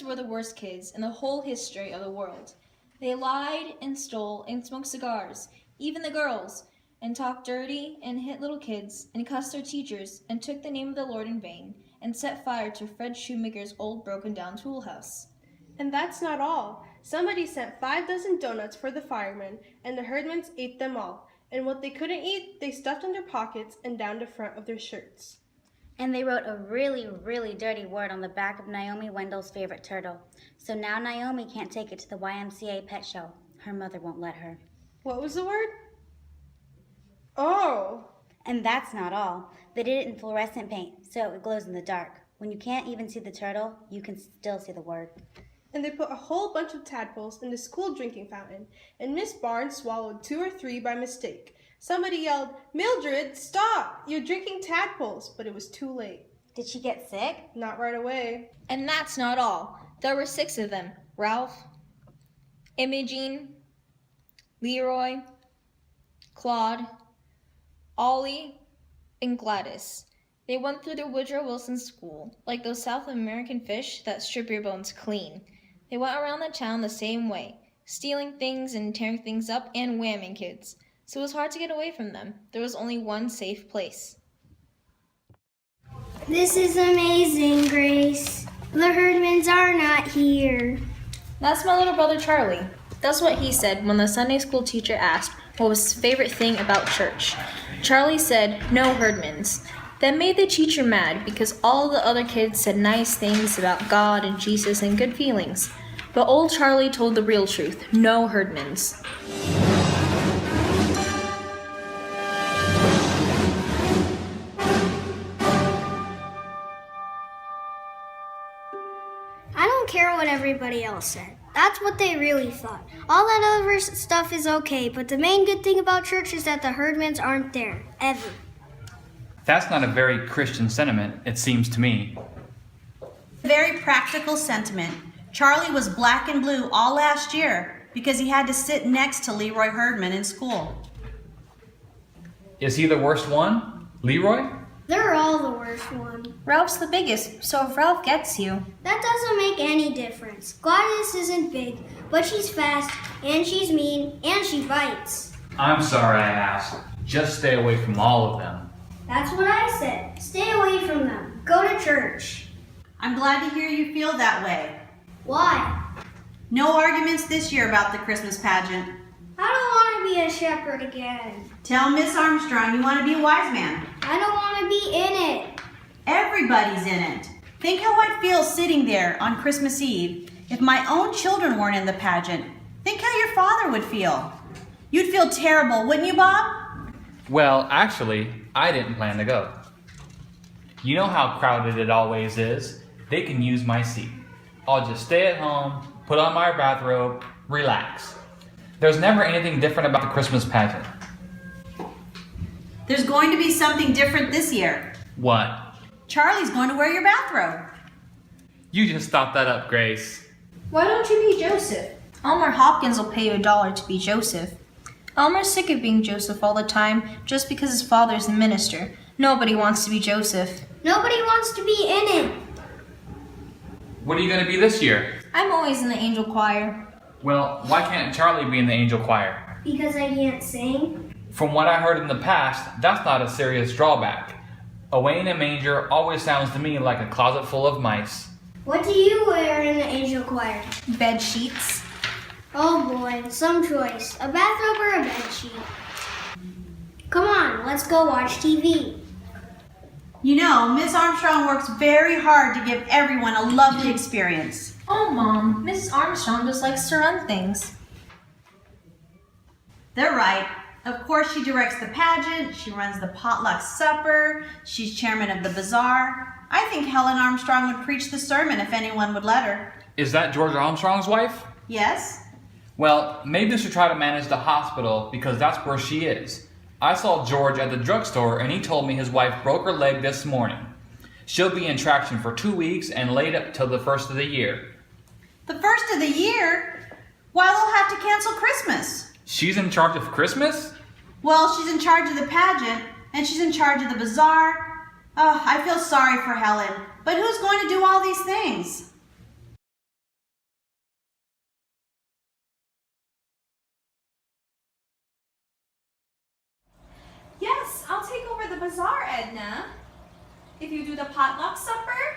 kids were the worst kids in the whole history of the world. They lied and stole and smoked cigars, even the girls, and talked dirty and hit little kids and cussed their teachers and took the name of the Lord in vain and set fire to Fred Shoemaker's old broken-down tool house. And that's not all. Somebody sent 5 dozen donuts for the firemen, and the herdmans ate them all. And what they couldn't eat, they stuffed in their pockets and down the front of their shirts. And they wrote a really, really dirty word on the back of Naomi Wendell's favorite turtle. So now Naomi can't take it to the YMCA pet show. Her mother won't let her. What was the word? Oh! And that's not all. They did it in fluorescent paint, so it glows in the dark. When you can't even see the turtle, you can still see the word. And they put a whole bunch of tadpoles in the school drinking fountain, and Miss Barnes swallowed 2 or 3 by mistake. Somebody yelled, "Mildred, stop! You're drinking tadpoles," but it was too late. Did she get sick? Not right away. And that's not all. There were 6 of them. Ralph, Imogene, Leroy, Claude, Ollie, and Gladys. They went through the Woodrow Wilson School, like those South American fish that strip your bones clean. They went around the town the same way, stealing things and tearing things up and whamming kids. So it was hard to get away from them. There was only one safe place. This is amazing, Grace. The Herdmans are not here. That's my little brother Charlie. That's what he said when the Sunday school teacher asked what was his favorite thing about church. Charlie said, "No Herdmans." That made the teacher mad because all the other kids said nice things about God and Jesus and good feelings. But old Charlie told the real truth, no Herdmans. I don't care what everybody else said. That's what they really thought. All that other stuff is okay, but the main good thing about church is that the Herdmans aren't there, ever. That's not a very Christian sentiment, it seems to me. Very practical sentiment. Charlie was black and blue all last year because he had to sit next to Leroy Herdman in school. Is he the worst one? Leroy? They're all the worst one. Ralph's the biggest, so if Ralph gets you... That doesn't make any difference. Gladys isn't big, but she's fast, and she's mean, and she bites. I'm sorry I asked. Just stay away from all of them. That's what I said. Stay away from them. Go to church. I'm glad to hear you feel that way. Why? No arguments this year about the Christmas pageant. I don't want to be a shepherd again. Tell Miss Armstrong you want to be a wise man. I don't want to be in it. Everybody's in it. Think how I'd feel sitting there on Christmas Eve if my own children weren't in the pageant. Think how your father would feel. You'd feel terrible, wouldn't you, Bob? Well, actually, I didn't plan to go. You know how crowded it always is. They can use my seat. I'll just stay at home, put on my bathrobe, relax. There's never anything different about the Christmas pageant. There's going to be something different this year. What? Charlie's going to wear your bathrobe. You just thought that up, Grace. Why don't you be Joseph? Elmer Hopkins will pay you $1 to be Joseph. Elmer's sick of being Joseph all the time just because his father's a minister. Nobody wants to be Joseph. Nobody wants to be in it. What are you going to be this year? I'm always in the angel choir. Well, why can't Charlie be in the angel choir? Because I can't sing. From what I heard in the past, that's not a serious drawback. Away in a manger always sounds to me like a closet full of mice. What do you wear in the angel choir? Bed sheets. Oh boy, some choice. A bathrobe or a bed sheet. Come on, let's go watch TV. You know, Miss Armstrong works very hard to give everyone a lovely experience. Oh, Mom, Mrs. Armstrong just likes to run things. They're right. Of course, she directs the pageant, she runs the potluck supper, she's chairman of the bazaar. I think Helen Armstrong would preach the sermon if anyone would let her. Is that George Armstrong's wife? Yes? Well, maybe she should try to manage the hospital because that's where she is. I saw George at the drugstore and he told me his wife broke her leg this morning. She'll be in traction for 2 weeks and laid up till the first of the year. The first of the year? Why, they'll have to cancel Christmas. She's in charge of Christmas? Well, she's in charge of the pageant and she's in charge of the bazaar. Oh, I feel sorry for Helen, but who's going to do all these things? bazaar, Edna. If you do the potluck supper,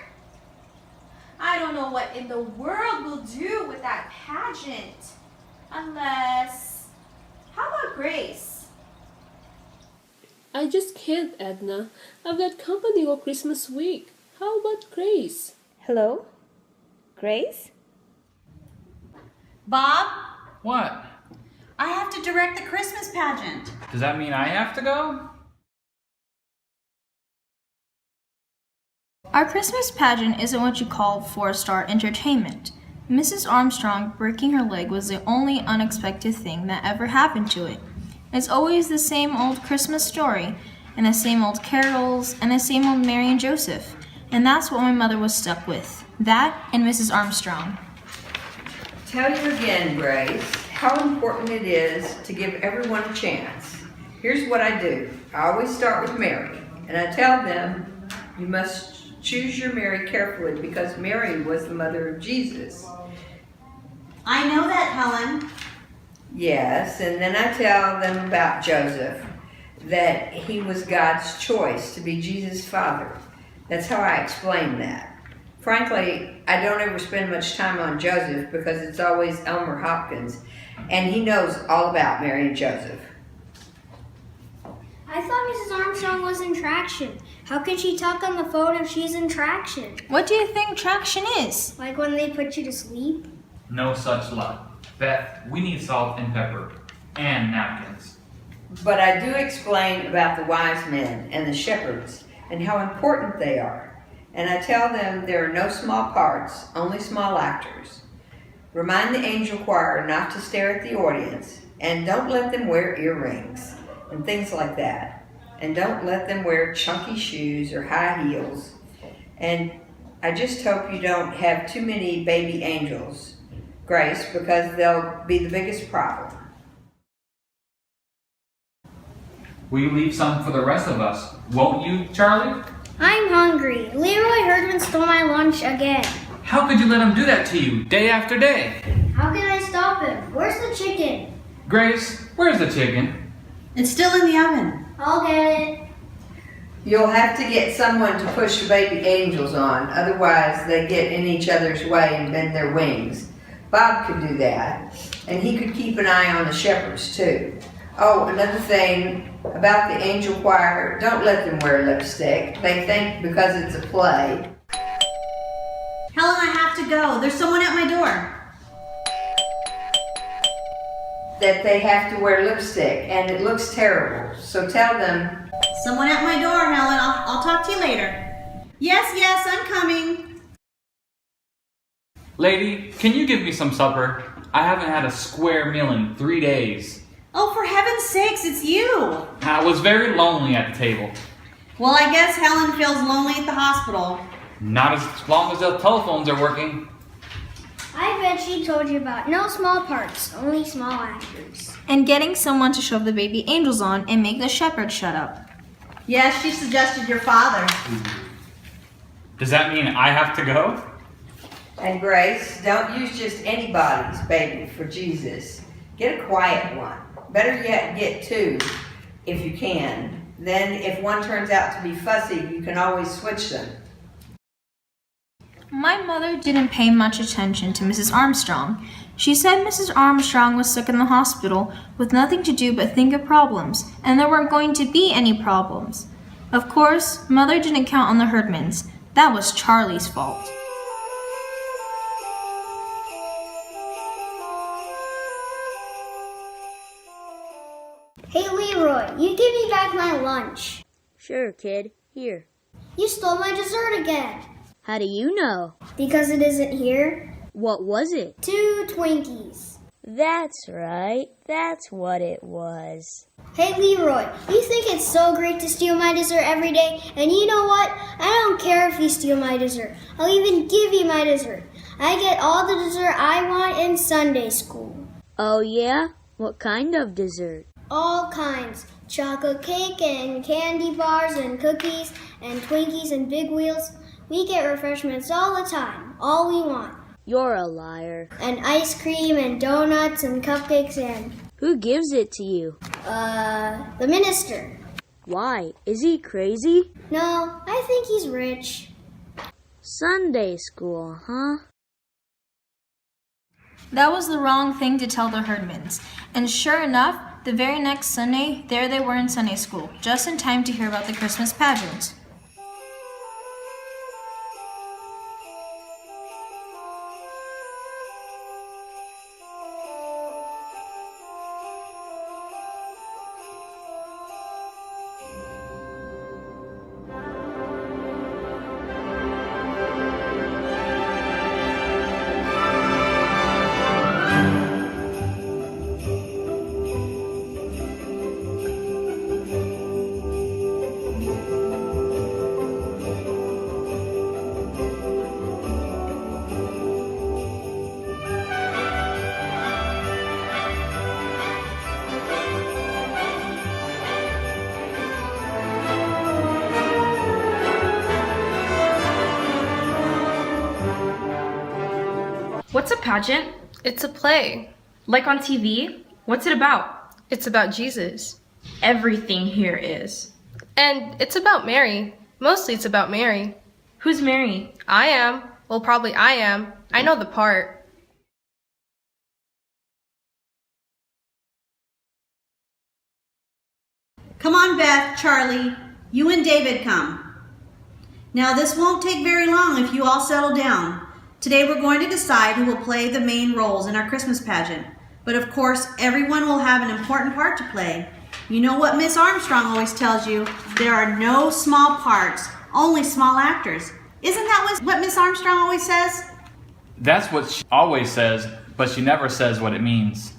I don't know what in the world we'll do with that pageant. Unless, how about Grace? I just can't, Edna. I've got company all Christmas week. How about Grace? Hello? Grace? Bob, What? I have to direct the Christmas pageant. Does that mean I have to go? Our Christmas pageant isn't what you call four-star entertainment. Mrs. Armstrong breaking her leg was the only unexpected thing that ever happened to it. It's always the same old Christmas story, and the same old carols, and the same old Mary and Joseph. And that's what my mother was stuck with. That and Mrs. Armstrong. Tell you again, Grace, how important it is to give everyone a chance. Here's what I do. I always start with Mary, and I tell them you must choose your Mary carefully because Mary was the mother of Jesus. I know that, Helen. Yes, and then I tell them about Joseph, that he was God's choice to be Jesus' father. That's how I explain that. Frankly, I don't ever spend much time on Joseph because it's always Elmer Hopkins, and he knows all about Mary and Joseph. I thought Mrs. Armstrong was in traction. How can she talk on the phone if she's in traction? What do you think traction is? Like when they put you to sleep? No such luck. Beth, we need salt and pepper. And napkins. But I do explain about the wise men and the shepherds and how important they are. And I tell them there are no small parts, only small actors. Remind the angel choir not to stare at the audience, and don't let them wear earrings and things like that. And don't let them wear chunky shoes or high heels. And I just hope you don't have too many baby angels, Grace, because they'll be the biggest problem. Will you leave some for the rest of us? Won't you, Charlie? I'm hungry. Leroy Herdman stole my lunch again. How could you let him do that to you, day after day? How can I stop him? Where's the chicken? Grace, where's the chicken? It's still in the oven. I'll get it. You'll have to get someone to push the baby angels on, otherwise they get in each other's way and bend their wings. Bob could do that, and he could keep an eye on the shepherds too. Oh, another thing about the angel choir, don't let them wear lipstick. They think because it's a play. Helen, I have to go. There's someone at my door. That they have to wear lipstick, and it looks terrible. So tell them. Someone at my door, Helen. I'll talk to you later. Yes, I'm coming. Lady, can you give me some supper? I haven't had a square meal in 3 days. Oh, for heaven's sakes, it's you. I was very lonely at the table. Well, I guess Helen feels lonely at the hospital. Not as long as the telephones are working. I bet she told you about no small parts, only small actors. And getting someone to shove the baby angels on and make the shepherd shut up. Yes, she suggested your father. Does that mean I have to go? And Grace, don't use just anybody's baby for Jesus. Get a quiet one. Better yet, get two if you can. Then if one turns out to be fussy, you can always switch them. My mother didn't pay much attention to Mrs. Armstrong. She said Mrs. Armstrong was sick in the hospital with nothing to do but think of problems, and there weren't going to be any problems. Of course, Mother didn't count on the Herdmans. That was Charlie's fault. Hey Leroy, you give me back my lunch. Sure, kid. Here. You stole my dessert again. How do you know? Because it isn't here. What was it? 2 Twinkies. That's right. That's what it was. Hey Leroy, you think it's so great to steal my dessert every day? And you know what? I don't care if you steal my dessert. I'll even give you my dessert. I get all the dessert I want in Sunday school. Oh yeah? What kind of dessert? All kinds. Chocolate cake and candy bars and cookies and Twinkies and Big Wheels. We get refreshments all the time. All we want. You're a liar. And ice cream and donuts and cupcakes and... Who gives it to you? The minister. Why? Is he crazy? No, I think he's rich. Sunday school, huh? That was the wrong thing to tell the Herdmans. And sure enough, the very next Sunday, there they were in Sunday school, just in time to hear about the Christmas pageant. What's a pageant? It's a play. Like on TV? What's it about? It's about Jesus. Everything here is. And it's about Mary. Mostly it's about Mary. Who's Mary? I am. Well, probably I am. I know the part. Come on, Beth, Charlie. You and David come. Now, this won't take very long if you all settle down. Today we're going to decide who will play the main roles in our Christmas pageant. But of course, everyone will have an important part to play. You know what Miss Armstrong always tells you? There are no small parts, only small actors. Isn't that what Miss Armstrong always says? That's what she always says, but she never says what it means.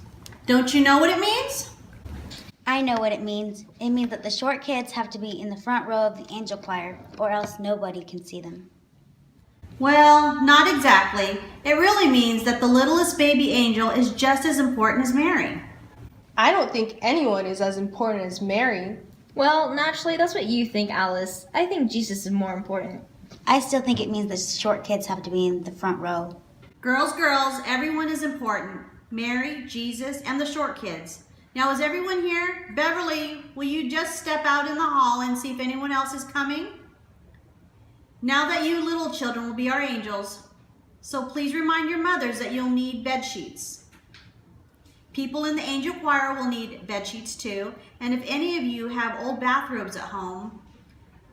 Don't you know what it means? I know what it means. It means that the short kids have to be in the front row of the angel choir, or else nobody can see them. Well, not exactly. It really means that the littlest baby angel is just as important as Mary. I don't think anyone is as important as Mary. Well, naturally, that's what you think, Alice. I think Jesus is more important. I still think it means the short kids have to be in the front row. Girls, everyone is important. Mary, Jesus, and the short kids. Now, is everyone here? Beverly, will you just step out in the hall and see if anyone else is coming? Now that you little children will be our angels, so please remind your mothers that you'll need bed sheets. People in the angel choir will need bed sheets too, and if any of you have old bathrobes at home,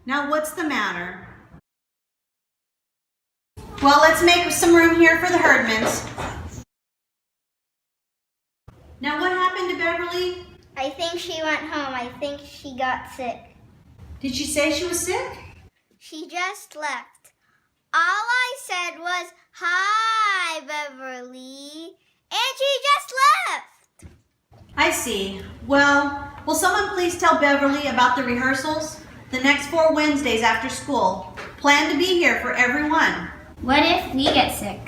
now what's the matter? Well, let's make some room here for the Herdmans. Now what happened to Beverly? I think she went home. I think she got sick. Did she say she was sick? She just left. All I said was, "Hi, Beverly," and she just left. I see. Well, will someone please tell Beverly about the rehearsals? The next 4 Wednesdays after school. Plan to be here for everyone. What if we get sick?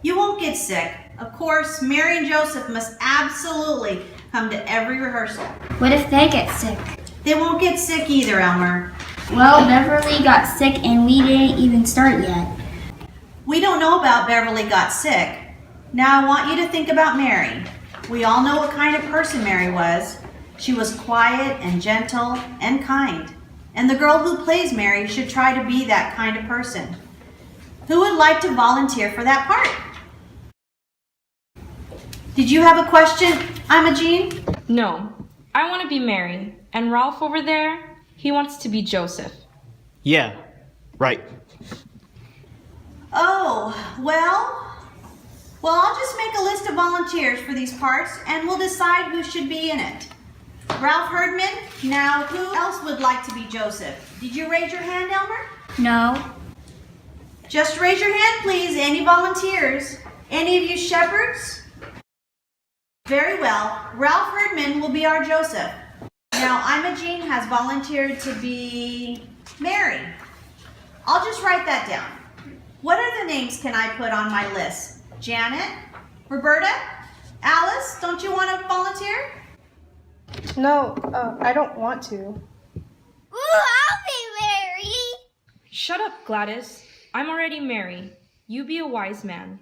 You won't get sick. Of course, Mary and Joseph must absolutely come to every rehearsal. What if they get sick? They won't get sick either, Elmer. Well, Beverly got sick and we didn't even start yet. We don't know about Beverly got sick. Now I want you to think about Mary. We all know what kind of person Mary was. She was quiet and gentle and kind. And the girl who plays Mary should try to be that kind of person. Who would like to volunteer for that part? Did you have a question, Imogene? No. I want to be Mary. And Ralph over there, he wants to be Joseph. Yeah, right. Oh, well, I'll just make a list of volunteers for these parts and we'll decide who should be in it. Ralph Herdman, now who else would like to be Joseph? Did you raise your hand, Elmer? No. Just raise your hand, please. Any volunteers? Any of you shepherds? Very well. Ralph Herdman will be our Joseph. Now, Imogene has volunteered to be Mary. I'll just write that down. What other names can I put on my list? Janet? Roberta? Alice, don't you want to volunteer? No, I don't want to. Ooh, I'll be Mary. Shut up, Gladys. I'm already Mary. You be a wise man.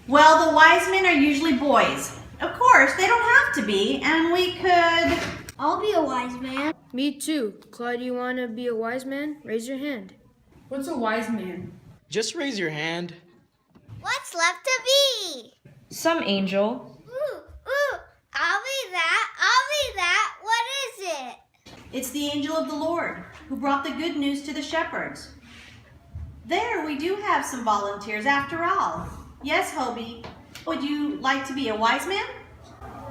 Well, the wise men are usually boys. Of course, they don't have to be, and we could I'll be a wise man. Me too. Claude, you want to be a wise man? Raise your hand. What's a wise man? Just raise your hand. What's left to be? Some angel. Ooh, I'll be that. I'll be that. What is it? It's the angel of the Lord who brought the good news to the shepherds. There, we do have some volunteers after all. Yes, Hobie, would you like to be a wise man?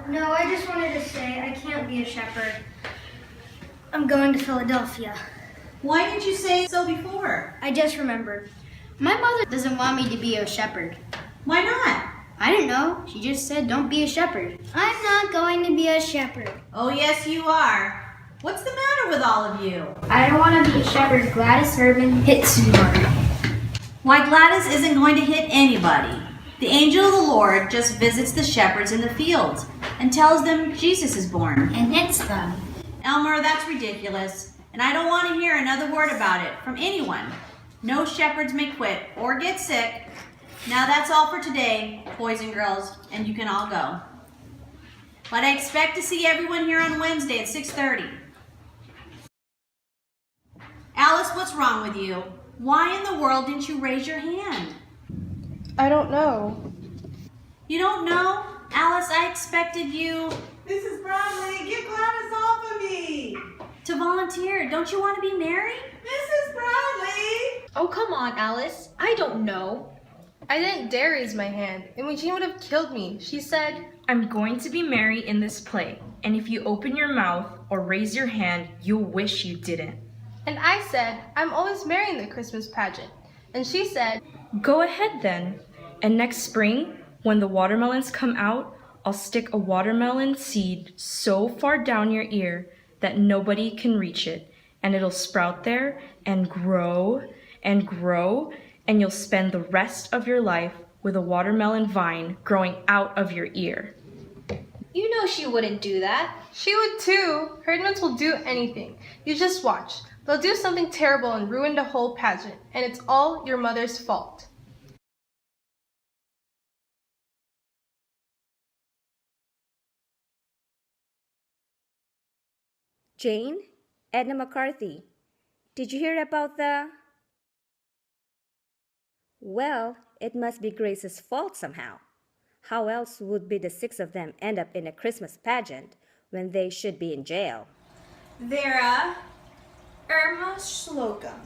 No, I just wanted to say I can't be a shepherd. I'm going to Philadelphia. Why didn't you say so before? I just remembered. My mother doesn't want me to be a shepherd. Why not? I don't know. She just said don't be a shepherd. I'm not going to be a shepherd. Oh, yes, you are. What's the matter with all of you? I don't want to be a shepherd. Gladys Herdman hits me hard. Why, Gladys isn't going to hit anybody. The angel of the Lord just visits the shepherds in the fields and tells them Jesus is born. And hits them. Elmer, that's ridiculous. And I don't want to hear another word about it from anyone. No shepherds may quit or get sick. Now that's all for today, boys and girls, and you can all go. But I expect to see everyone here on Wednesday at 6:30. Alice, what's wrong with you? Why in the world didn't you raise your hand? I don't know. You don't know? Alice, I expected you... Mrs. Brownlee, get Gladys off of me! To volunteer. Don't you want to be Mary? Mrs. Brownlee! Oh, come on, Alice. I don't know. I didn't dare raise my hand. Imogen would have killed me. She said, I'm going to be Mary in this play, and if you open your mouth or raise your hand, you'll wish you didn't. and I said, I'm always Mary in the Christmas pageant. And she said, Go ahead then. And next spring, when the watermelons come out, I'll stick a watermelon seed so far down your ear that nobody can reach it. And it'll sprout there and grow, and you'll spend the rest of your life with a watermelon vine growing out of your ear. You know she wouldn't do that. She would too. Herdmans will do anything. You just watch. They'll do something terrible and ruin the whole pageant, and it's all your mother's fault. Jane, Edna McCarthy, did you hear about the... Well, it must be Grace's fault somehow. How else would be the six of them end up in a Christmas pageant when they should be in jail? Vera, Irma Slocum.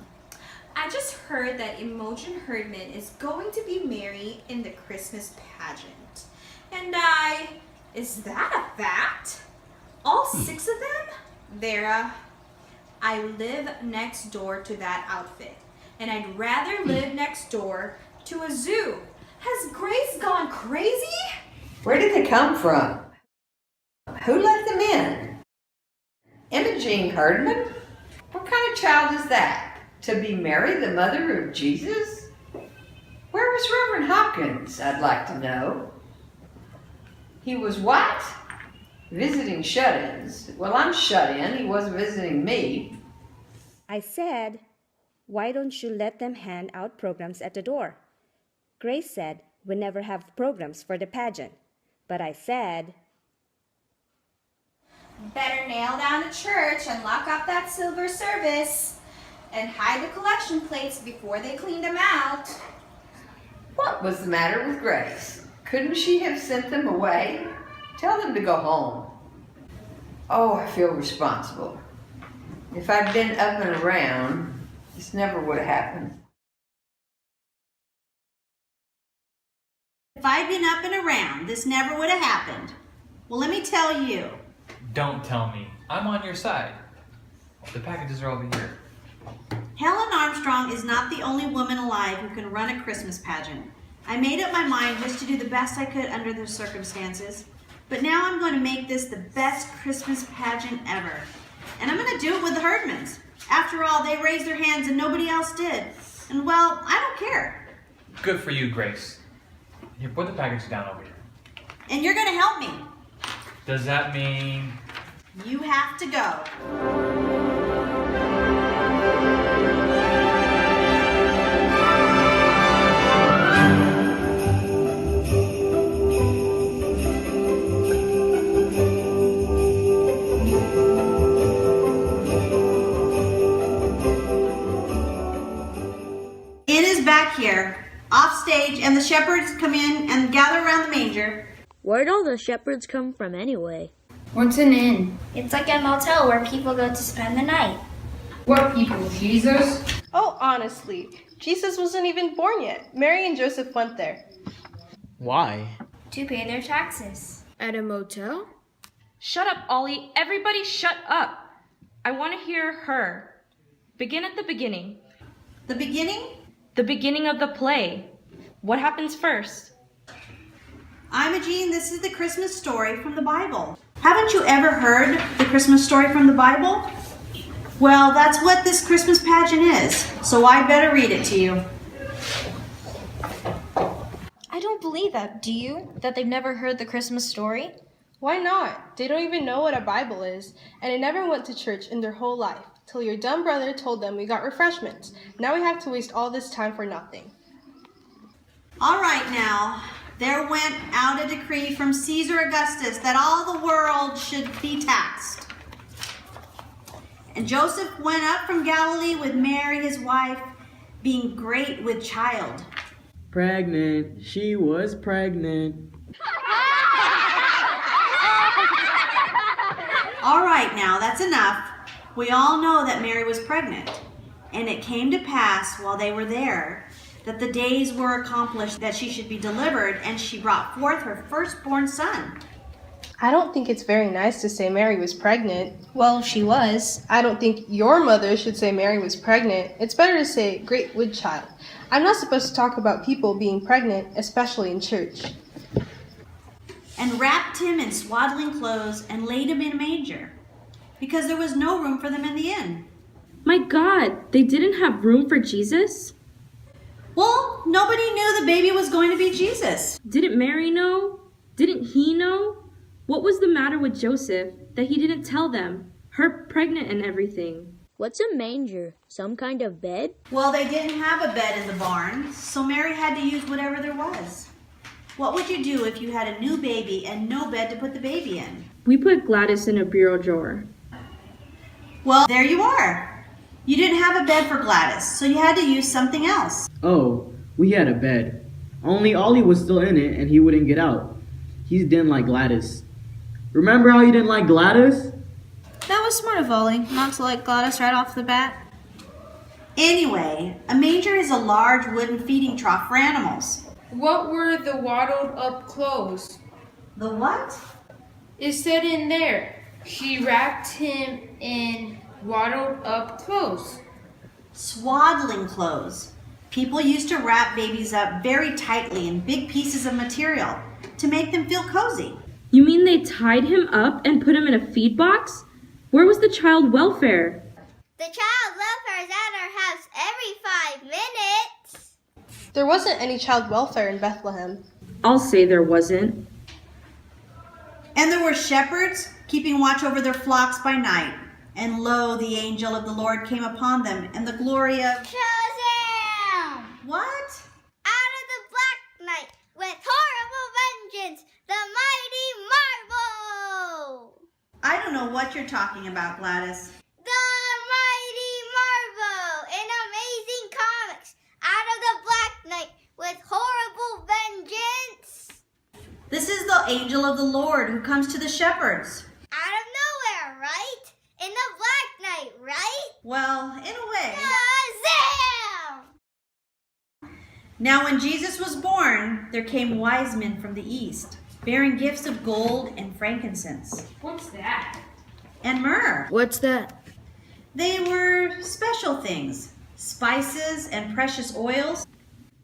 I just heard that Imogen Herdman is going to be Mary in the Christmas pageant. And is that a fact? All six of them? Vera, I live next door to that outfit. And I'd rather live next door to a zoo. Has Grace gone crazy? Where did they come from? Who let them in? Imogen Herdman? What kind of child is that? To be Mary, the mother of Jesus? Where was Reverend Hopkins, I'd like to know? He was what? Visiting shut-ins. Well, I'm shut-in. He wasn't visiting me. I said, why don't you let them hand out programs at the door? Grace said we never have programs for the pageant. But I said, Better nail down the church and lock up that silver service and hide the collection plates before they clean them out. What was the matter with Grace? Couldn't she have sent them away? Tell them to go home. Oh, I feel responsible. If I'd been up and around, this never would have happened. If I'd been up and around, this never would have happened. Well, let me tell you. Don't tell me. I'm on your side. The packages are over here. Helen Armstrong is not the only woman alive who can run a Christmas pageant. I made up my mind just to do the best I could under the circumstances. But now I'm going to make this the best Christmas pageant ever. And I'm going to do it with the Herdmans. After all, they raised their hands and nobody else did. And well, I don't care. Good for you, Grace. Here, put the package down over here. And you're going to help me. Does that mean... You have to go. and the shepherds come in and gather around the manger. Where'd all the shepherds come from anyway? What's an inn? It's like a motel where people go to spend the night. What people, Jesus? Oh, honestly, Jesus wasn't even born yet. Mary and Joseph went there. Why? To pay their taxes. At a motel? Shut up, Ollie. Everybody shut up. I want to hear her. Begin at the beginning. The beginning? The beginning of the play. What happens first? Imogene, this is the Christmas story from the Bible. Haven't you ever heard the Christmas story from the Bible? Well, that's what this Christmas pageant is, so I better read it to you. I don't believe that, do you? That they've never heard the Christmas story? Why not? They don't even know what a Bible is, and they never went to church in their whole life, till your dumb brother told them we got refreshments. Now we have to waste all this time for nothing. All right now, there went out a decree from Caesar Augustus that all the world should be taxed. And Joseph went up from Galilee with Mary, his wife, being great with child. Pregnant. She was pregnant. All right now, that's enough. We all know that Mary was pregnant. And it came to pass while they were there that the days were accomplished that she should be delivered, and she brought forth her firstborn son. I don't think it's very nice to say Mary was pregnant. Well, she was. I don't think your mother should say Mary was pregnant. It's better to say great with child. I'm not supposed to talk about people being pregnant, especially in church. And wrapped him in swaddling clothes and laid him in a manger, because there was no room for them in the inn. My God, they didn't have room for Jesus? Well, nobody knew the baby was going to be Jesus. Didn't Mary know? Didn't he know? What was the matter with Joseph that he didn't tell them? Her pregnant and everything. What's a manger? Some kind of bed? Well, they didn't have a bed in the barn, so Mary had to use whatever there was. What would you do if you had a new baby and no bed to put the baby in? We put Gladys in a bureau drawer. Well, there you are. You didn't have a bed for Gladys, so you had to use something else. Oh, we had a bed. Only Ollie was still in it and he wouldn't get out. He didn't like Gladys. Remember how you didn't like Gladys? That was smart of Ollie, not to like Gladys right off the bat. Anyway, a manger is a large wooden feeding trough for animals. What were the waddled up clothes? The what? It said in there, she wrapped him in waddled up clothes. Swaddling clothes. People used to wrap babies up very tightly in big pieces of material to make them feel cozy. You mean they tied him up and put him in a feed box? Where was the child welfare? The child welfare is at our house every 5 minutes. There wasn't any child welfare in Bethlehem. I'll say there wasn't. And there were shepherds keeping watch over their flocks by night. And lo, the angel of the Lord came upon them, and the glory of... Shazam! What? Out of the black night, with horrible vengeance, the mighty Marvel! I don't know what you're talking about, Gladys. The mighty Marvel in Amazing Comics, out of the black night, with horrible vengeance. This is the angel of the Lord who comes to the shepherds. Out of nowhere, right? In the black night, right? Well, in a way. Shazam! Now when Jesus was born, there came wise men from the east, bearing gifts of gold and frankincense. What's that? And myrrh. What's that? They were special things, spices and precious oils.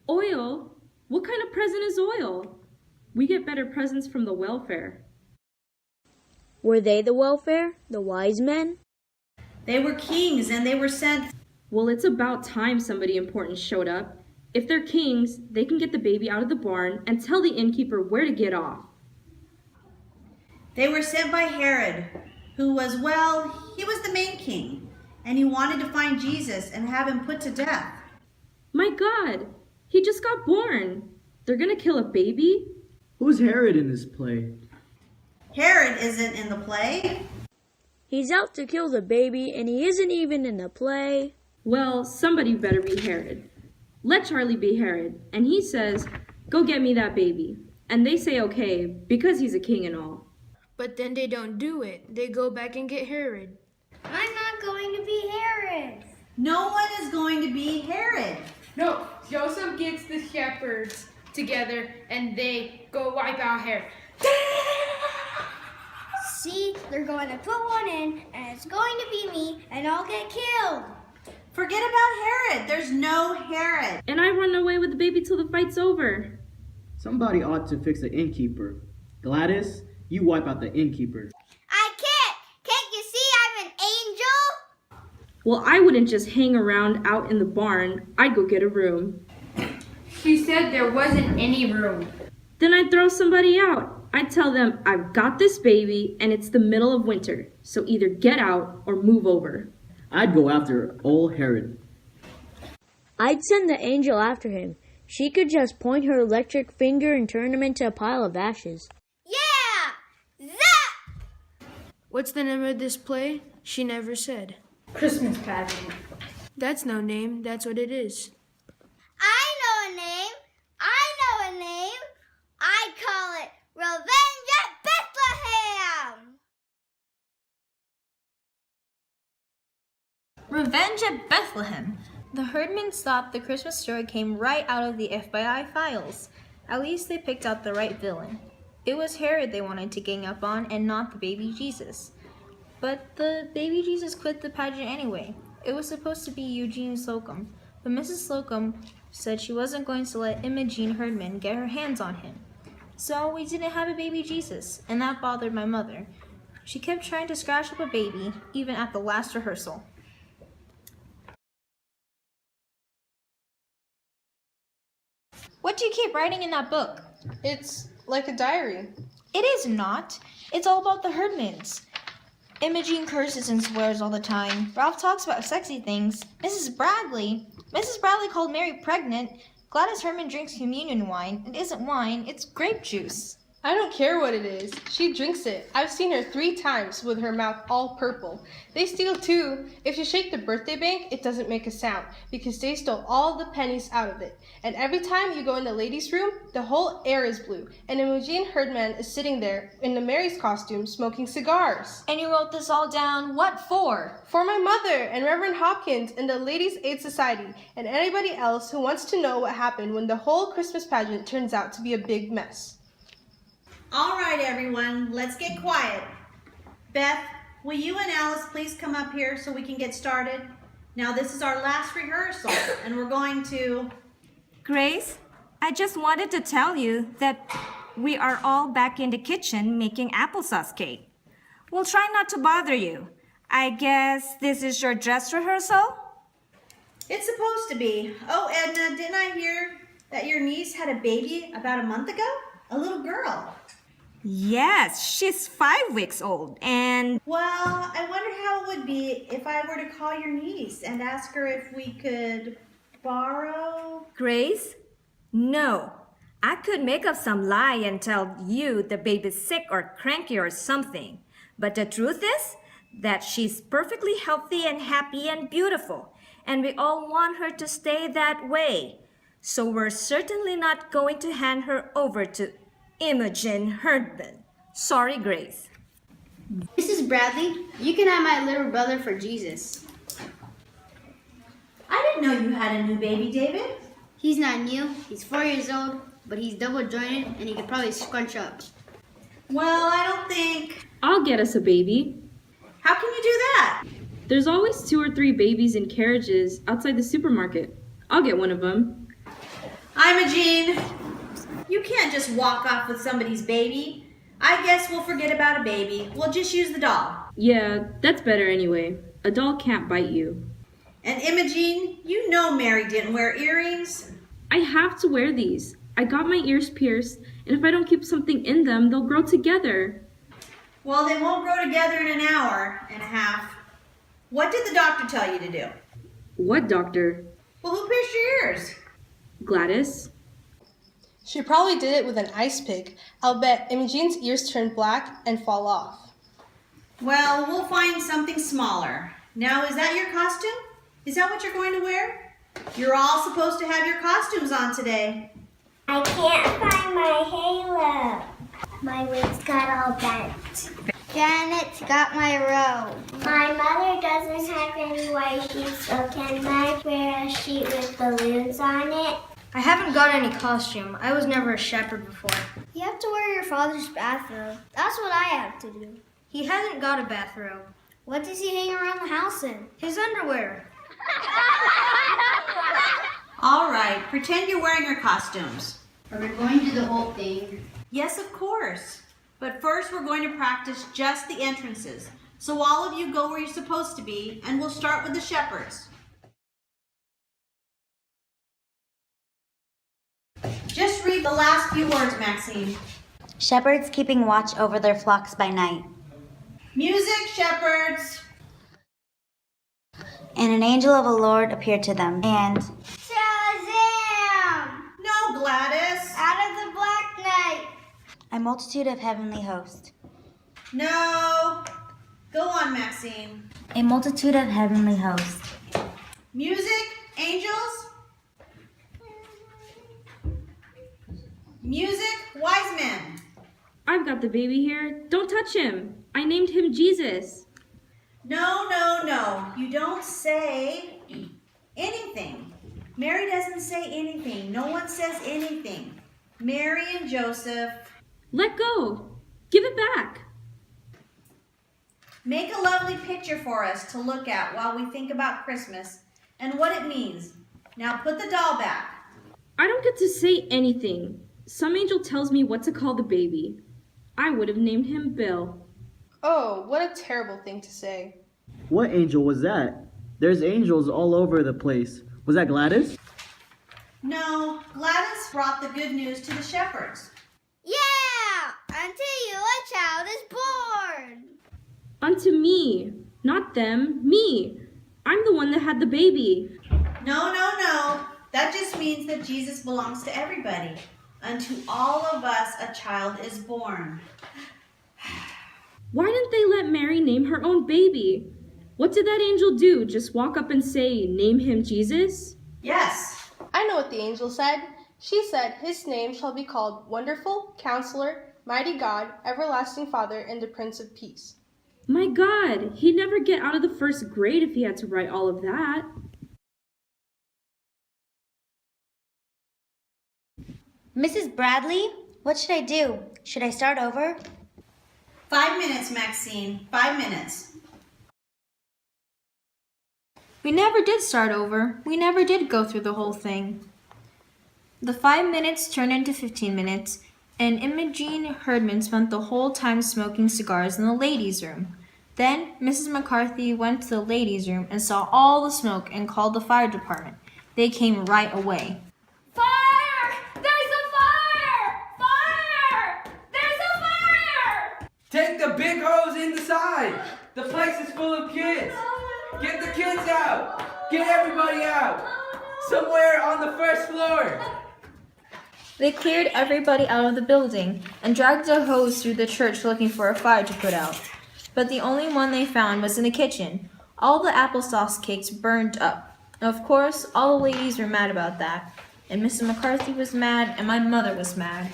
Oil? What kind of present is oil? We get better presents from the welfare. Were they the welfare? The wise men? They were kings and they were sent. Well, it's about time somebody important showed up. If they're kings, they can get the baby out of the barn and tell the innkeeper where to get off. They were sent by Herod, who was, well, he was the main king, and he wanted to find Jesus and have him put to death. My God, he just got born. They're gonna kill a baby? Who's Herod in this play? Herod isn't in the play. He's out to kill the baby, and he isn't even in the play. Well, somebody better be Herod. Let Charlie be Herod, and he says, go get me that baby. And they say okay, because he's a king and all. But then they don't do it. They go back and get Herod. I'm not going to be Herod. No one is going to be Herod. No, Joseph gets the shepherds together and they go wipe out Herod. See, they're going to put one in, and it's going to be me, and I'll get killed. Forget about Herod. There's no Herod. And I run away with the baby till the fight's over. Somebody ought to fix the innkeeper. Gladys, you wipe out the innkeeper. I can't. Can't you see I'm an angel? Well, I wouldn't just hang around out in the barn. I'd go get a room. She said there wasn't any room. Then I'd throw somebody out. I'd tell them I've got this baby and it's the middle of winter, so either get out or move over. I'd go after old Herod. I'd send the angel after him. She could just point her electric finger and turn him into a pile of ashes. Yeah! Zap! What's the name of this play? She never said. Christmas pageant. That's no name. That's what it is. I know a name. I know a name. I call it Revenge at Bethlehem. Revenge at Bethlehem. The Herdmans thought the Christmas story came right out of the FBI files. At least they picked out the right villain. It was Herod they wanted to gang up on and not the baby Jesus. But the baby Jesus quit the pageant anyway. It was supposed to be Eugene Slocum, but Mrs. Slocum said she wasn't going to let Imogene Herdman get her hands on him. So we didn't have a baby Jesus, and that bothered my mother. She kept trying to scratch up a baby, even at the last rehearsal. What do you keep writing in that book? It's like a diary. It is not. It's all about the Herdmans. Imogene curses and swears all the time. Ralph talks about sexy things. Mrs. Bradley called Mary pregnant. Gladys Herman drinks communion wine. It isn't wine, it's grape juice. I don't care what it is. She drinks it. I've seen her 3 times with her mouth all purple. They steal too. If you shake the birthday bank, it doesn't make a sound because they stole all the pennies out of it. And every time you go in the ladies' room, the whole air is blue. And Imogene Herdman is sitting there in the Mary's costume smoking cigars. And you wrote this all down, what for? For my mother and Reverend Hopkins and the Ladies' Aid Society and anybody else who wants to know what happened when the whole Christmas pageant turns out to be a big mess. All right, everyone, let's get quiet. Beth, will you and Alice please come up here so we can get started? Now, this is our last rehearsal, and we're going to... Grace, I just wanted to tell you that we are all back in the kitchen making applesauce cake. We'll try not to bother you. I guess this is your dress rehearsal? It's supposed to be. Oh, Edna, didn't I hear that your niece had a baby about a month ago? A little girl. Yes, she's 5 weeks old, and... Well, I wonder how it would be if I were to call your niece and ask her if we could borrow... Grace? No. I could make up some lie and tell you the baby's sick or cranky or something. But the truth is that she's perfectly healthy and happy and beautiful, and we all want her to stay that way. So we're certainly not going to hand her over to Imogen Herdman. Sorry, Grace. Mrs. Bradley, you can have my little brother for Jesus. I didn't know you had a new baby, David. He's not new. He's 4 years old, but he's double jointed and he could probably scrunch up. Well, I don't think... I'll get us a baby. How can you do that? There's always 2 or 3 babies in carriages outside the supermarket. I'll get one of them. Imogene, you can't just walk off with somebody's baby. I guess we'll forget about a baby. We'll just use the doll. Yeah, that's better anyway. A doll can't bite you. And Imogene, you know Mary didn't wear earrings. I have to wear these. I got my ears pierced, and if I don't keep something in them, they'll grow together. Well, they won't grow together in an hour and a half. What did the doctor tell you to do? What doctor? Well, who pierced your ears? Gladys. She probably did it with an ice pick. I'll bet Imogene's ears turn black and fall off. Well, we'll find something smaller. Now, is that your costume? Is that what you're going to wear? You're all supposed to have your costumes on today. I can't find my halo. My wings got all bent. Janet's got my robe. My mother doesn't have any white sheets, so can I wear a sheet with balloons on it? I haven't got any costume. I was never a shepherd before. You have to wear your father's bathrobe. That's what I have to do. He hasn't got a bathrobe. What does he hang around the house in? His underwear. All right, pretend you're wearing your costumes. Are we going to do the whole thing? Yes, of course. But first we're going to practice just the entrances. So all of you go where you're supposed to be, and we'll start with the shepherds. Just read the last few words, Maxine. Shepherds keeping watch over their flocks by night. Music, shepherds. And an angel of the Lord appeared to them, and Shazam! No, Gladys. Out of the black night. a multitude of heavenly hosts. No. Go on, Maxine. A multitude of heavenly hosts. Music, angels. Music, wise men. I've got the baby here. Don't touch him. I named him Jesus. No, no, no. You don't say anything. Mary doesn't say anything. No one says anything. Mary and Joseph. Let go. Give it back. Make a lovely picture for us to look at while we think about Christmas and what it means. Now put the doll back. I don't get to say anything. Some angel tells me what to call the baby. I would have named him Bill. Oh, what a terrible thing to say. What angel was that? There's angels all over the place. Was that Gladys? No, Gladys brought the good news to the shepherds. Yeah! Until you, a child is born. Unto me. Not them. Me. I'm the one that had the baby. No, no, no. That just means that Jesus belongs to everybody. Unto all of us a child is born. Why didn't they let Mary name her own baby? What did that angel do? Just walk up and say, name him Jesus? Yes. I know what the angel said. She said, his name shall be called Wonderful, Counselor, Mighty God, Everlasting Father, and the Prince of Peace. My God, he'd never get out of the first grade if he had to write all of that. Mrs. Bradley, what should I do? Should I start over? 5 minutes, Maxine. 5 minutes. We never did start over. We never did go through the whole thing. The 5 minutes turned into 15 minutes, and Imogene Herdman spent the whole time smoking cigars in the ladies' room. Then Mrs. McCarthy went to the ladies' room and saw all the smoke and called the fire department. They came right away. Fire! There's a fire! Fire! There's a fire! Take the big hose in the side. The place is full of kids. Get the kids out. Get everybody out. Somewhere on the first floor. They cleared everybody out of the building and dragged a hose through the church looking for a fire to put out. But the only one they found was in the kitchen. All the applesauce cakes burned up. Of course, all the ladies were mad about that. And Mrs. McCarthy was mad, and my mother was mad.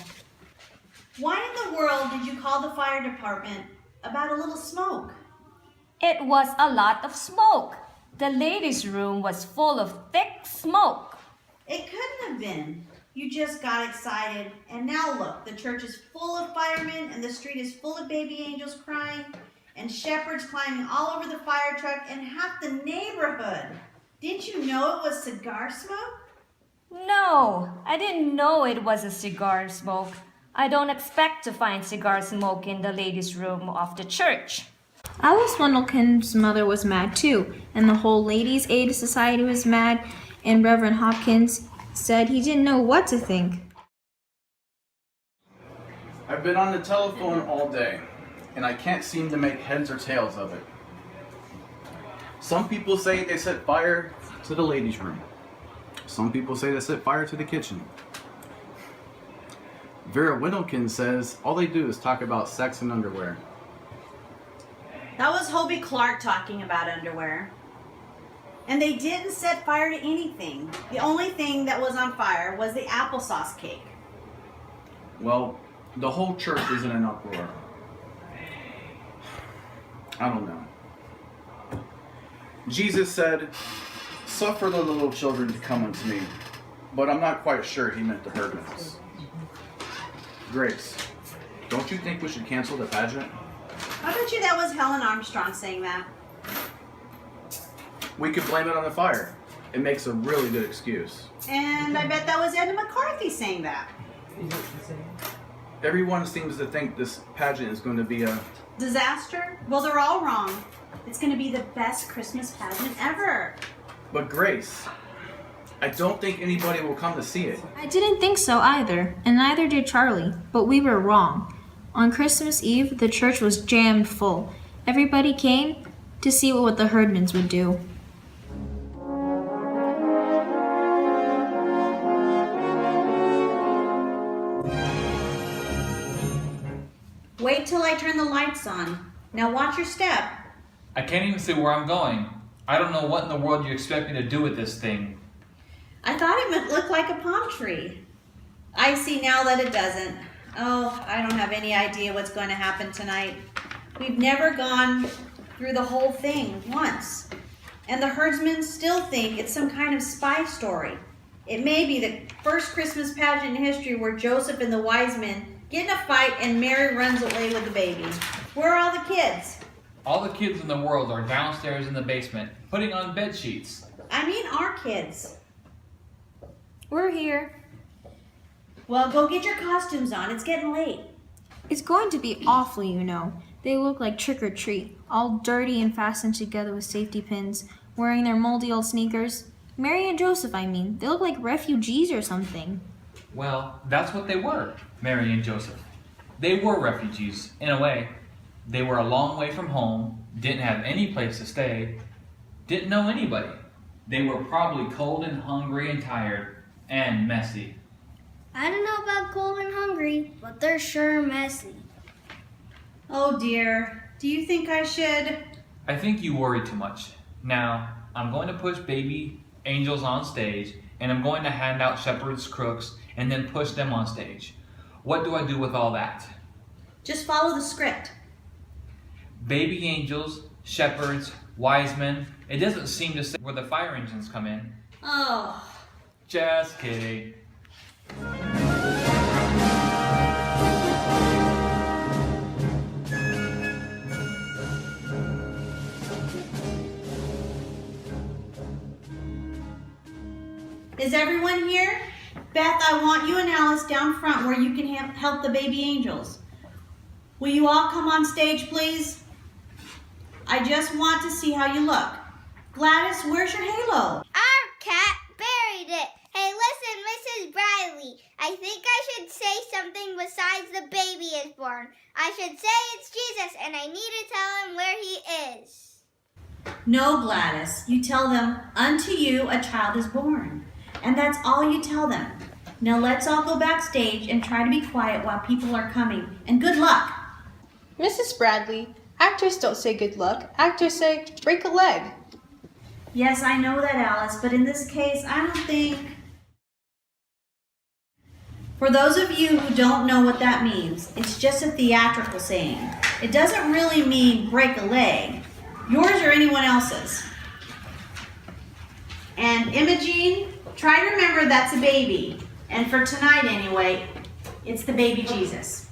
Why in the world did you call the fire department about a little smoke? It was a lot of smoke. The ladies' room was full of thick smoke. It couldn't have been. You just got excited, and now look, the church is full of firemen, and the street is full of baby angels crying, and shepherds climbing all over the fire truck, and half the neighborhood. Didn't you know it was cigar smoke? No, I didn't know it was a cigar smoke. I don't expect to find cigar smoke in the ladies' room of the church. Alice Wendelkin's mother was mad too, and the whole Ladies' Aid Society was mad, and Reverend Hopkins said he didn't know what to think. I've been on the telephone all day, and I can't seem to make heads or tails of it. Some people say they set fire to the ladies' room. Some people say they set fire to the kitchen. Vera Wendelkin says all they do is talk about sex and underwear. That was Hobie Clark talking about underwear. And they didn't set fire to anything. The only thing that was on fire was the applesauce cake. Well, the whole church is in an uproar. I don't know. Jesus said, "Suffer the little children to come unto me," but I'm not quite sure he meant the herdmans. Grace, don't you think we should cancel the pageant? I bet you that was Helen Armstrong saying that. We could blame it on the fire. It makes a really good excuse. And I bet that was Ed McCarthy saying that. Everyone seems to think this pageant is going to be a... Disaster? Well, they're all wrong. It's going to be the best Christmas pageant ever. But Grace, I don't think anybody will come to see it. I didn't think so either, and neither did Charlie, but we were wrong. On Christmas Eve, the church was jammed full. Everybody came to see what the herdmans would do. Wait till I turn the lights on. Now watch your step. I can't even see where I'm going. I don't know what in the world you expect me to do with this thing. I thought it would look like a palm tree. I see now that it doesn't. Oh, I don't have any idea what's going to happen tonight. We've never gone through the whole thing once. And the herdsmen still think it's some kind of spy story. It may be the first Christmas pageant in history where Joseph and the wise men get in a fight and Mary runs away with the baby. Where are all the kids? All the kids in the world are downstairs in the basement, putting on bed sheets. I mean our kids. We're here. Well, go get your costumes on. It's getting late. It's going to be awful, you know. They look like trick or treat, all dirty and fastened together with safety pins, wearing their moldy old sneakers. Mary and Joseph, I mean, they look like refugees or something. Well, that's what they were, Mary and Joseph. They were refugees, in a way. They were a long way from home, didn't have any place to stay, didn't know anybody. They were probably cold and hungry and tired, and messy. I don't know about cold and hungry, but they're sure messy. Oh dear, do you think I should? I think you worry too much. Now, I'm going to push baby angels on stage, and I'm going to hand out shepherds' crooks, and then push them on stage. What do I do with all that? Just follow the script. Baby angels, shepherds, wise men. It doesn't seem to say where the fire engines come in. Oh. Just kidding. Is everyone here? Beth, I want you and Alice down front where you can help the baby angels. Will you all come on stage, please? I just want to see how you look. Gladys, where's your halo? Our cat buried it. Hey, listen, Mrs. Bradley. I think I should say something besides the baby is born. I should say it's Jesus, and I need to tell him where he is. No, Gladys. You tell them, unto you a child is born. And that's all you tell them. Now let's all go backstage and try to be quiet while people are coming. And good luck. Mrs. Bradley, actors don't say good luck. Actors say break a leg. Yes, I know that, Alice, but in this case, I don't think... For those of you who don't know what that means, it's just a theatrical saying. It doesn't really mean break a leg, yours or anyone else's. And Imogene, try to remember that's a baby. And for tonight anyway, it's the baby Jesus.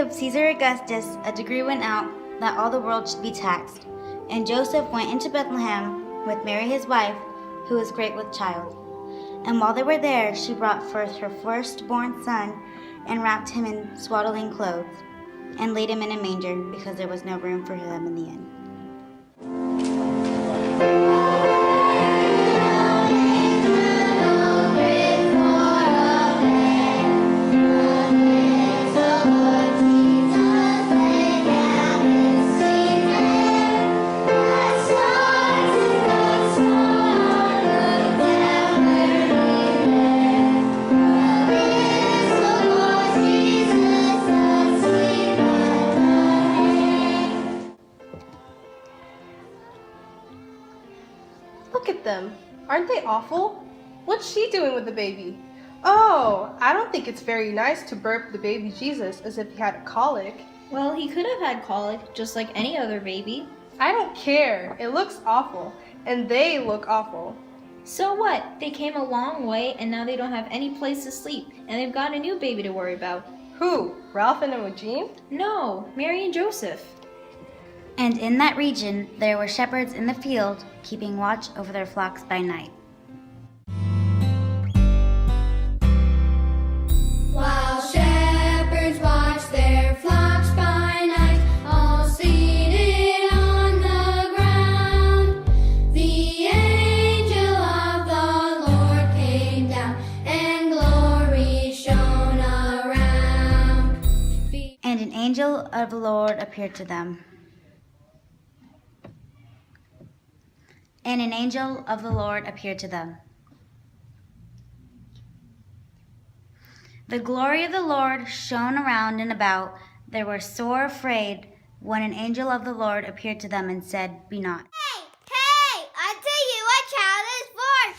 of Caesar Augustus, a decree went out that all the world should be taxed. And Joseph went into Bethlehem with Mary his wife, who was great with child. And while they were there, she brought forth her firstborn son, and wrapped him in swaddling clothes, and laid him in a manger, because there was no room for them in the inn. Look at them. Aren't they awful? What's she doing with the baby? Oh, I don't think it's very nice to burp the baby Jesus as if he had a colic. Well, he could have had colic, just like any other baby. I don't care. It looks awful. And they look awful. So what? They came a long way and now they don't have any place to sleep. And they've got a new baby to worry about. Who? Ralph and Imogene? No, Mary and Joseph. And in that region there were shepherds in the field, keeping watch over their flocks by night. While shepherds watch their flocks by night, all seated on the ground, the angel of the Lord came down, and glory shone around. And an angel of the Lord appeared to them. And an angel of the Lord appeared to them. The glory of the Lord shone around and about. They were sore afraid when an angel of the Lord appeared to them and said, "Be not." Hey, I'll tell you what child is born.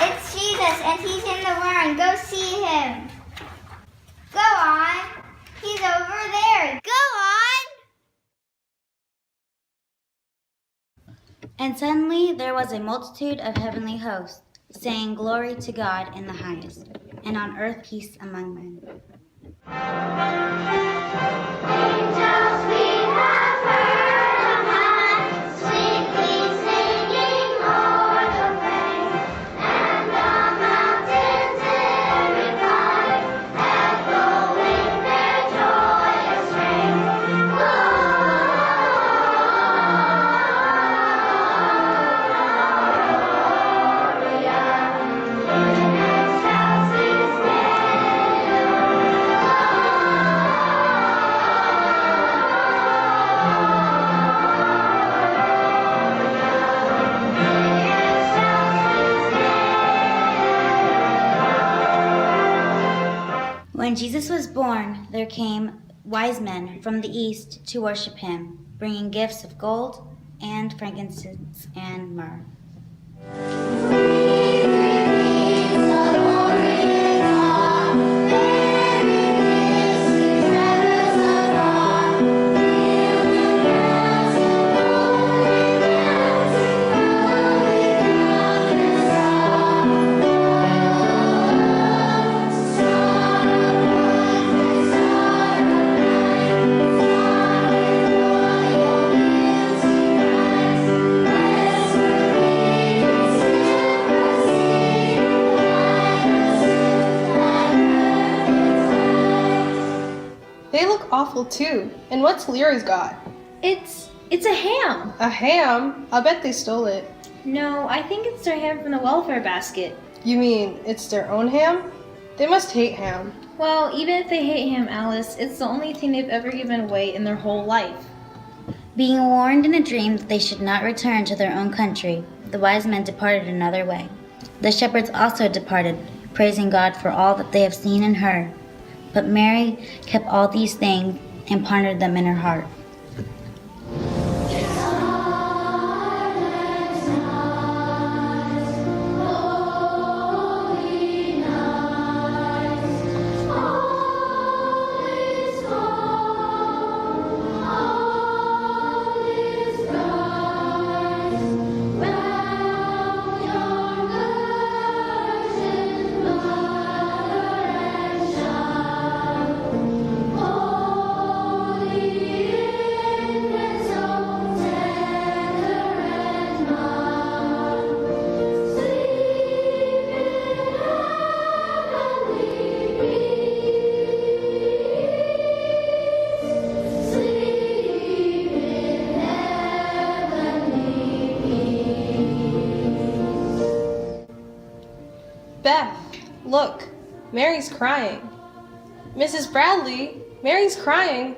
It's Jesus, and he's in the barn. Go see him. Go on. He's over there. Go on. And suddenly there was a multitude of heavenly hosts, saying, "Glory to God in the highest, and on earth peace among men." Angels we have heard on high, sweetly singing Lord of praise, and the mountains in reply, echoing their joyous strains. When Jesus was born, there came wise men from the east to worship him, bringing gifts of gold and frankincense and myrrh. They look awful too. And what's Leroy's got? It's a ham. A ham? I'll bet they stole it. No, I think it's their ham from the welfare basket. You mean it's their own ham? They must hate ham. Well, even if they hate ham, Alice, it's the only thing they've ever given away in their whole life. Being warned in a dream that they should not return to their own country, the wise men departed another way. The shepherds also departed, praising God for all that they have seen and heard. But Mary kept all these things and pondered them in her heart. Look, Mary's crying. Mrs. Bradley, Mary's crying.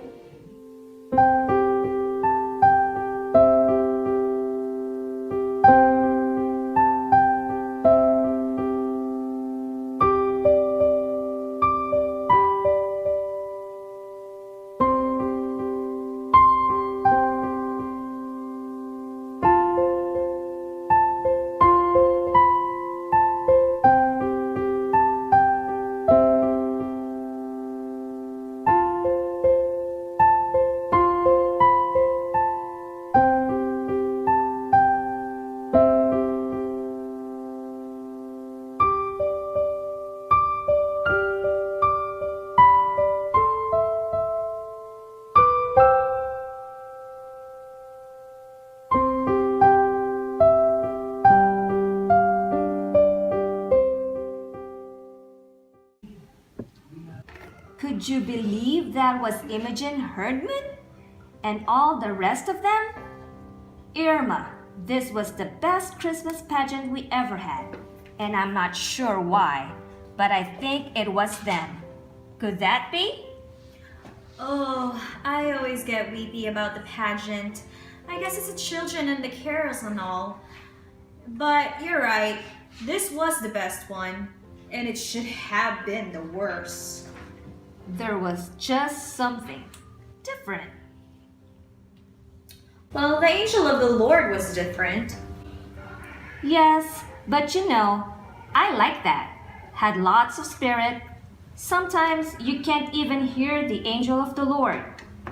Could you believe that was Imogen Herdman? And all the rest of them? Irma, this was the best Christmas pageant we ever had. And I'm not sure why, but I think it was them. Could that be? Oh, I always get weepy about the pageant. I guess it's the children and the carols and all. But you're right, this was the best one. And it should have been the worst. There was just something different. Well, the angel of the Lord was different. Yes, but you know, I like that. Had lots of spirit. Sometimes you can't even hear the angel of the Lord.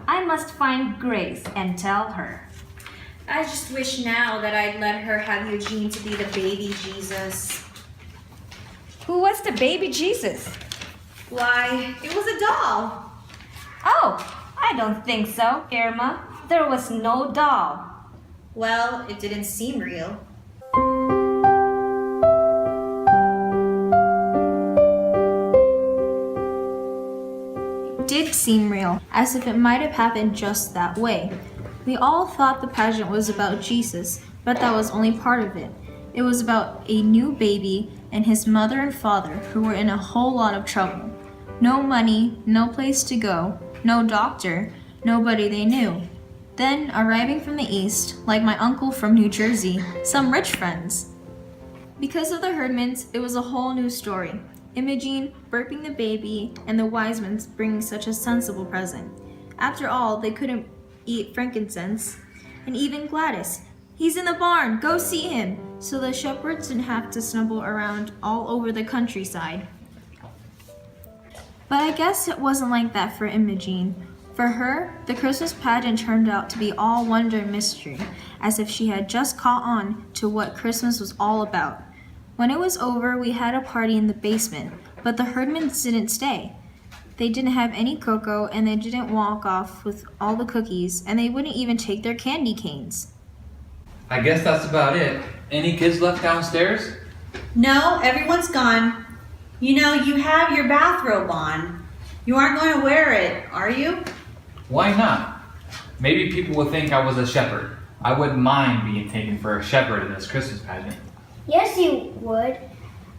I must find Grace and tell her. I just wish now that I'd let her have Eugene to be the baby Jesus. Who was the baby Jesus? Why, it was a doll. Oh, I don't think so, Irma. There was no doll. Well, it didn't seem real. It did seem real, as if it might have happened just that way. We all thought the pageant was about Jesus, but that was only part of it. It was about a new baby and his mother and father who were in a whole lot of trouble. No money, no place to go, no doctor, nobody they knew. Then, arriving from the east, like my uncle from New Jersey, some rich friends. Because of the Herdmans, it was a whole new story. Imogen burping the baby and the wise men bringing such a sensible present. After all, they couldn't eat frankincense. And even Gladys, he's in the barn, go see him, so the shepherds didn't have to stumble around all over the countryside. But I guess it wasn't like that for Imogen. For her, the Christmas pageant turned out to be all wonder and mystery, as if she had just caught on to what Christmas was all about. When it was over, we had a party in the basement, but the Herdmans didn't stay. They didn't have any cocoa, and they didn't walk off with all the cookies, and they wouldn't even take their candy canes. I guess that's about it. Any kids left downstairs? No, everyone's gone. You know, you have your bathrobe on. You aren't going to wear it, are you? Why not? Maybe people will think I was a shepherd. I wouldn't mind being taken for a shepherd in this Christmas pageant. Yes, you would.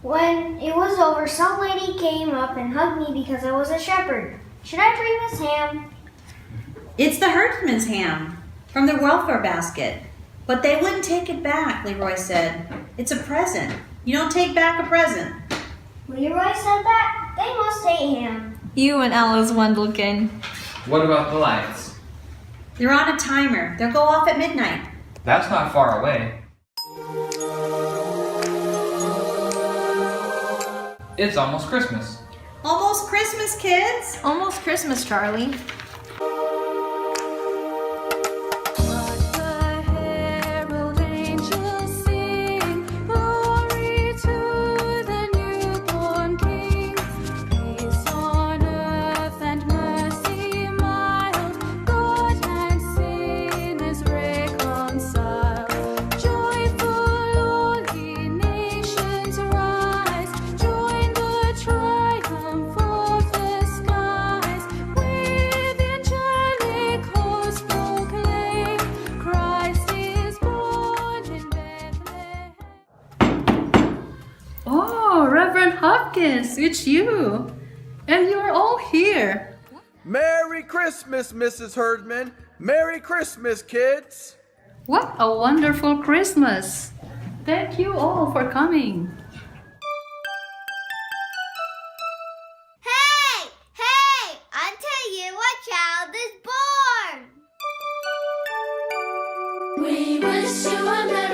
When it was over, some lady came up and hugged me because I was a shepherd. Should I bring this ham? It's the herdsman's ham from the welfare basket. But they wouldn't take it back, Leroy said. It's a present. You don't take back a present. Leroy said that? They must hate him. You and Alice Wendelkin. What about the lights? They're on a timer. They'll go off at midnight. That's not far away. It's almost Christmas. Almost Christmas, kids. Almost Christmas, Charlie. With Hawkins, it's you. And you're all here. Merry Christmas, Mrs. Herdman. Merry Christmas, kids. What a wonderful Christmas. Thank you all for coming. Hey! Hey! I'll tell you what child is born! We wish you a Merry